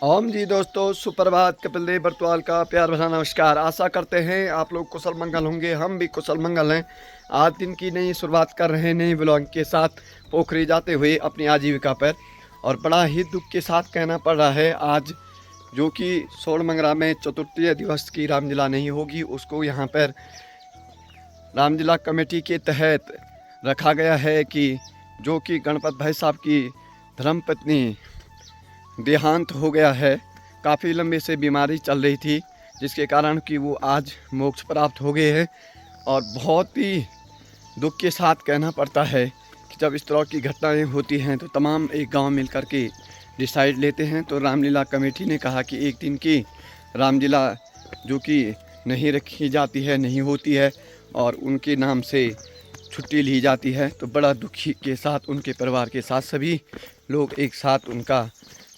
ओम जी दोस्तों, सुप्रभात। कपिल देव बरतवाल का प्यार भरा नमस्कार। आशा करते हैं आप लोग कुशल मंगल होंगे, हम भी कुशल मंगल हैं। आज दिन की नई शुरुआत कर रहे हैं नई ब्लॉग के साथ, पोखरी जाते हुए अपनी आजीविका पर। और बड़ा ही दुख के साथ कहना पड़ रहा है आज, जो कि सोड़मंगरा में चतुर्थी दिवस की रामलीला नहीं होगी, उसको यहाँ पर रामलीला कमेटी के तहत रखा गया है कि जो कि गणपत भाई साहब की धर्मपत्नी देहांत हो गया है। काफ़ी लंबे से बीमारी चल रही थी, जिसके कारण कि वो आज मोक्ष प्राप्त हो गए हैं। और बहुत ही दुख के साथ कहना पड़ता है कि जब इस तरह की घटनाएं होती हैं तो तमाम एक गांव मिलकर के डिसाइड लेते हैं। तो रामलीला कमेटी ने कहा कि एक दिन की रामलीला जो कि नहीं रखी जाती है, नहीं होती है, और उनके नाम से छुट्टी ली जाती है। तो बड़ा दुखी के साथ उनके परिवार के साथ सभी लोग एक साथ उनका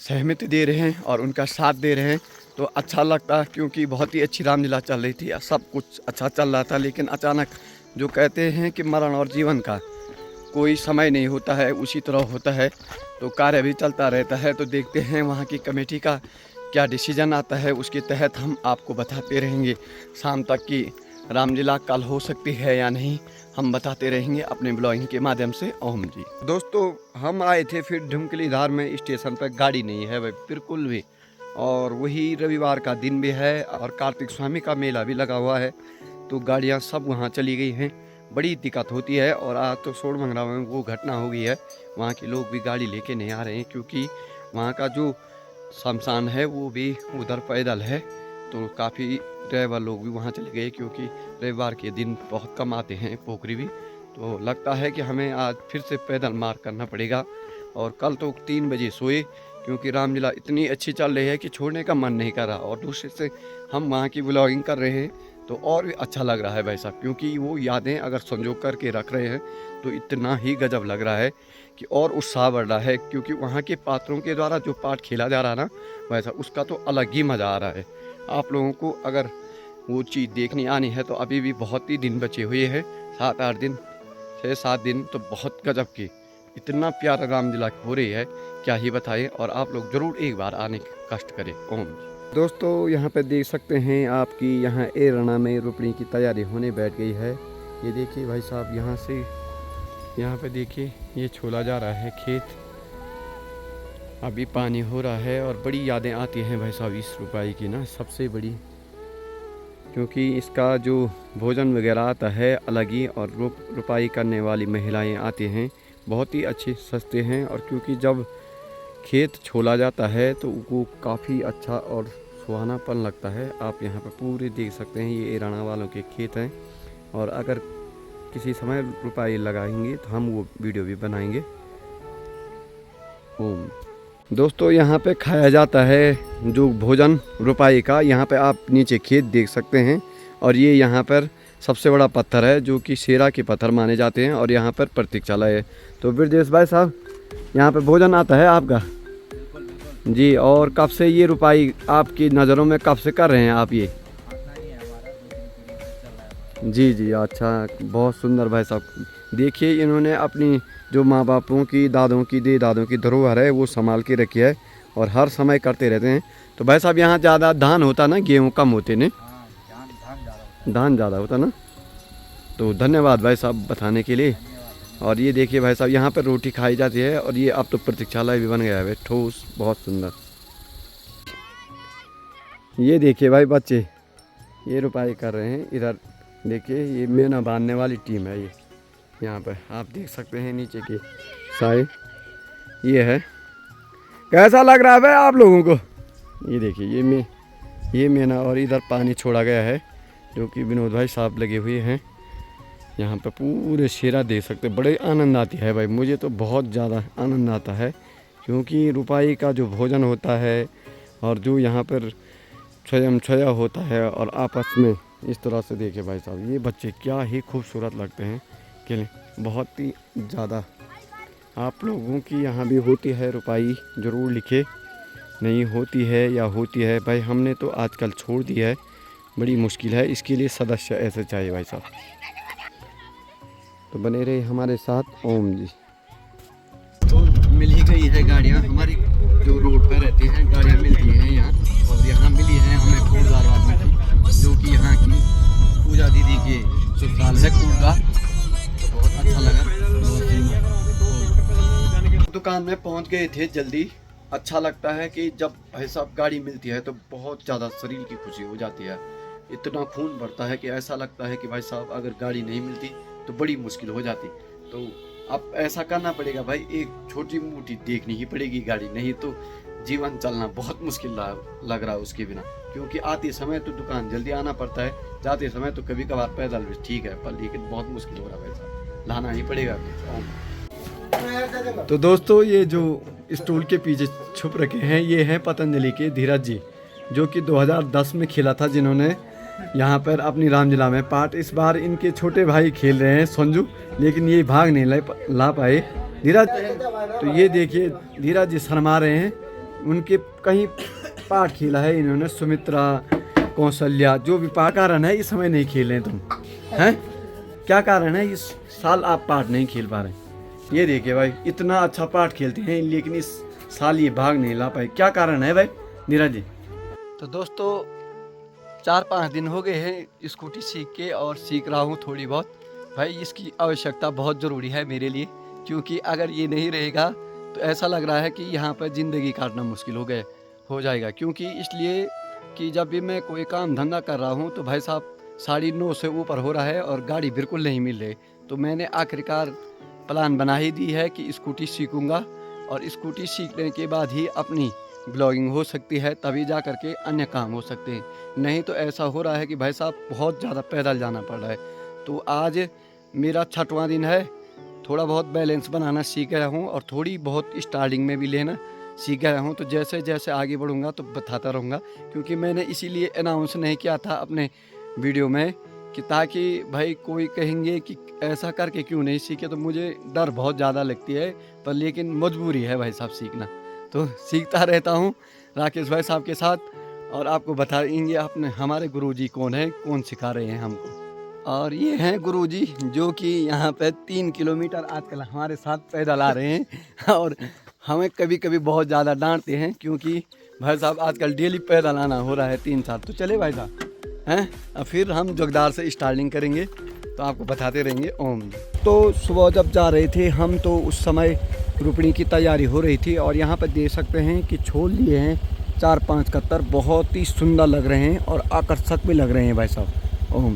सहमति दे रहे हैं और उनका साथ दे रहे हैं। तो अच्छा लगता है, क्योंकि बहुत ही अच्छी रामलीला चल रही थी, सब कुछ अच्छा चल रहा था। लेकिन अचानक जो कहते हैं कि मरण और जीवन का कोई समय नहीं होता है, उसी तरह होता है। तो कार्य भी चलता रहता है। तो देखते हैं वहाँ की कमेटी का क्या डिसीजन आता है, उसके तहत हम आपको बताते रहेंगे। शाम तक की रामलीला कल हो सकती है या नहीं, हम बताते रहेंगे अपने ब्लॉगिंग के माध्यम से। ओम जी दोस्तों, हम आए थे फिर ढुमकली धार में स्टेशन पर गाड़ी नहीं है भाई बिल्कुल भी, और वही रविवार का दिन भी है और कार्तिक स्वामी का मेला भी लगा हुआ है। तो गाड़ियां सब वहां चली गई हैं, बड़ी दिक्कत होती है। और आज तो सोड़मंगरा में वो घटना हो गई है, वहाँ के लोग भी गाड़ी लेके नहीं आ रहे हैं, क्योंकि वहाँ का जो शमशान है वो भी उधर पैदल है। तो काफ़ी ड्राइवर लोग भी वहाँ चले गए, क्योंकि रविवार के दिन बहुत कम आते हैं पोखरी भी। तो लगता है कि हमें आज फिर से पैदल मार्ग करना पड़ेगा। और कल तो 3 बजे सोए, क्योंकि रामलीला इतनी अच्छी चल रही है कि छोड़ने का मन नहीं कर रहा। और दूसरे से हम वहाँ की ब्लॉगिंग कर रहे हैं तो और भी अच्छा लग रहा है भाई साहब, क्योंकि वो यादें अगर संजो करके रख रहे हैं तो इतना ही गजब लग रहा है कि और उत्साह बढ़ रहा है। क्योंकि वहाँ के पात्रों के द्वारा जो पाठ खेला जा रहा है ना वैसा, उसका तो अलग ही मज़ा आ रहा है। आप लोगों को अगर वो चीज़ देखनी आनी है तो अभी भी बहुत ही दिन बचे हुए हैं, 7-8 दिन, 6-7 दिन। तो बहुत गजब की इतना प्यारा रामलीला हो रही है, क्या ही बताएं। और आप लोग ज़रूर एक बार आने का कष्ट करें। ओम दोस्तों, यहाँ पे देख सकते हैं आपकी यहाँ एरणा में रोपणी की तैयारी होने बैठ गई है। ये देखिए भाई साहब, यहाँ से यहाँ पे देखिए ये छोला जा रहा है खेत, अभी पानी हो रहा है। और बड़ी यादें आती हैं भाई साहब इस रुपाई की ना, सबसे बड़ी, क्योंकि इसका जो भोजन वगैरह आता है अलग ही। और रुपाई करने वाली महिलाएं आती हैं, बहुत ही अच्छे सस्ते हैं। और क्योंकि जब खेत छोला जाता है तो वो काफ़ी अच्छा और सुहानापन लगता है। आप यहाँ पर पूरे देख सकते हैं, ये एराना वालों के खेत हैं। और अगर किसी समय रुपाई लगाएंगे तो हम वो वीडियो भी बनाएंगे। ओम दोस्तों, यहाँ पे खाया जाता है जो भोजन रुपाई का। यहाँ पे आप नीचे खेत देख सकते हैं, और ये यहाँ पर सबसे बड़ा पत्थर है जो कि शेरा के पत्थर माने जाते हैं। और यहाँ पर प्रतीक्षालय है। तो ब्रजेश भाई साहब, यहाँ पे भोजन आता है आपका? जी। और कब से ये रुपाई आपकी नज़रों में कब से कर रहे हैं आप ये? जी जी, अच्छा, बहुत सुंदर भाई साहब। देखिए, इन्होंने अपनी जो माँ बापों की, दादों की धरोहर है वो संभाल के रखी है, और हर समय करते रहते हैं। तो भाई साहब, यहाँ ज़्यादा धान होता ना, गेहूँ कम होते ने? धान ज़्यादा होता ना। तो धन्यवाद भाई साहब बताने के लिए। और ये देखिए भाई साहब, यहाँ पर रोटी खाई जाती है। और ये अब तो प्रतीक्षालय भी बन गया है ठोस, बहुत सुंदर। ये देखिए भाई बच्चे, ये रुपाई कर रहे हैं। इधर देखिए, ये मेना बांधने वाली टीम है। ये यहाँ पर आप देख सकते हैं नीचे की साइड ये है। कैसा लग रहा है भाई आप लोगों को? ये देखिए, ये मेना, और इधर पानी छोड़ा गया है जो कि विनोद भाई साहब लगे हुए हैं। यहाँ पे पूरे शेरा देख सकते, बड़े आनंद आती है भाई, मुझे तो बहुत ज़्यादा आनंद आता है। क्योंकि रुपाई का जो भोजन होता है और जो यहाँ पर स्वयं छया होता है, और आपस में इस तरह से देखिए भाई साहब, ये बच्चे क्या ही खूबसूरत लगते हैं कि बहुत ही ज़्यादा। आप लोगों की यहाँ भी होती है रुपाई? ज़रूर लिखे, नहीं होती है या होती है भाई। हमने तो आजकल छोड़ दी है, बड़ी मुश्किल है। इसके लिए सदस्य ऐसे चाहिए भाई साहब। तो बने रहे हमारे साथ। ओम जी। तो मिल ही गई है गाड़ियाँ हमारी, जो रोड पर रहती हैं गाड़ियाँ मिलती हैं। दुकान में पहुंच गए थे जल्दी। अच्छा लगता है कि जब भाई साहब गाड़ी मिलती है तो बहुत ज़्यादा शरीर की खुशी हो जाती है। इतना खून बढ़ता है कि ऐसा लगता है कि भाई साहब अगर गाड़ी नहीं मिलती तो बड़ी मुश्किल हो जाती। तो अब ऐसा करना पड़ेगा भाई, एक छोटी मोटी देखनी ही पड़ेगी गाड़ी, नहीं तो जीवन चलना बहुत मुश्किल लग रहा है उसके बिना। क्योंकि आते समय तो दुकान जल्दी आना पड़ता है, जाते समय तो कभी कभार पैदल भी ठीक है, पर लेकिन बहुत मुश्किल हो रहा है वैसा, लाना ही पड़ेगा। तो दोस्तों ये जो स्टूल के पीछे छुप रखे हैं ये हैं पतंजलि के धीरज जी, जो कि 2010 में खेला था, जिन्होंने यहाँ पर अपनी रामलीला में पार्ट। इस बार इनके छोटे भाई खेल रहे हैं संजू, लेकिन ये भाग नहीं ला पाए धीरज। तो ये देखिए धीरज जी शर्मा रहे हैं, उनके कहीं पार्ट खेला है इन्होंने, सुमित्रा कौशल्या जो भी पार्ट। कारण है इस समय नहीं खेल रहे तुम हैं, क्या कारण है इस साल आप पार्ट नहीं खेल पा रहे? ये देखिए भाई इतना अच्छा पार्ट खेलते हैं लेकिन इस साल ये भाग नहीं ला पाए, क्या कारण है भाई धीरज जी? तो दोस्तों 4-5 दिन हो गए हैं स्कूटी सीख के, और सीख रहा हूँ थोड़ी बहुत। भाई इसकी आवश्यकता बहुत ज़रूरी है मेरे लिए, क्योंकि अगर ये नहीं रहेगा तो ऐसा लग रहा है कि यहाँ पर ज़िंदगी काटना मुश्किल हो जाएगा। क्योंकि इसलिए कि जब भी मैं कोई काम धंधा कर रहा हूँ तो भाई साहब 9:30 से ऊपर हो रहा है और गाड़ी बिल्कुल नहीं मिल रही। तो मैंने आखिरकार प्लान बना ही दी है कि स्कूटी सीखूँगा, और स्कूटी सीखने के बाद ही अपनी ब्लॉगिंग हो सकती है, तभी जा कर के अन्य काम हो सकते हैं। नहीं तो ऐसा हो रहा है कि भाई साहब बहुत ज़्यादा पैदल जाना पड़ रहा है। तो आज मेरा 6वां दिन है, थोड़ा बहुत बैलेंस बनाना सीख गया हूँ और थोड़ी बहुत स्टार्टिंग में भी लेना सीख गया हूँ। तो जैसे जैसे आगे बढ़ूँगा तो बताता रहूँगा, क्योंकि मैंने इसीलिए अनाउंस नहीं किया था अपने वीडियो में कि ताकि भाई कोई कहेंगे कि ऐसा करके क्यों नहीं सीखे, तो मुझे डर बहुत ज़्यादा लगती है, पर लेकिन मजबूरी है भाई साहब सीखना। तो सीखता रहता हूँ राकेश भाई साहब के साथ, और आपको बताएंगे अपने हमारे गुरुजी कौन है, कौन सिखा रहे हैं हमको। और ये हैं गुरुजी जो कि यहाँ पे 3 किलोमीटर आजकल हमारे साथ पैदल आ रहे हैं, और हमें कभी कभी बहुत ज़्यादा डांटते हैं, क्योंकि भाई साहब आजकल डेली पैदल आना हो रहा है 3 साल। तो चले भाई साहब हैं, और फिर हम जोगदार से स्टार्टिंग करेंगे तो आपको बताते रहेंगे। ओम। तो सुबह जब जा रहे थे हम तो उस समय रोपणी की तैयारी हो रही थी, और यहाँ पर देख सकते हैं कि छोल लिए हैं 4-5 कत्तर, बहुत ही सुंदर लग रहे हैं और आकर्षक भी लग रहे हैं भाई साहब। ओम।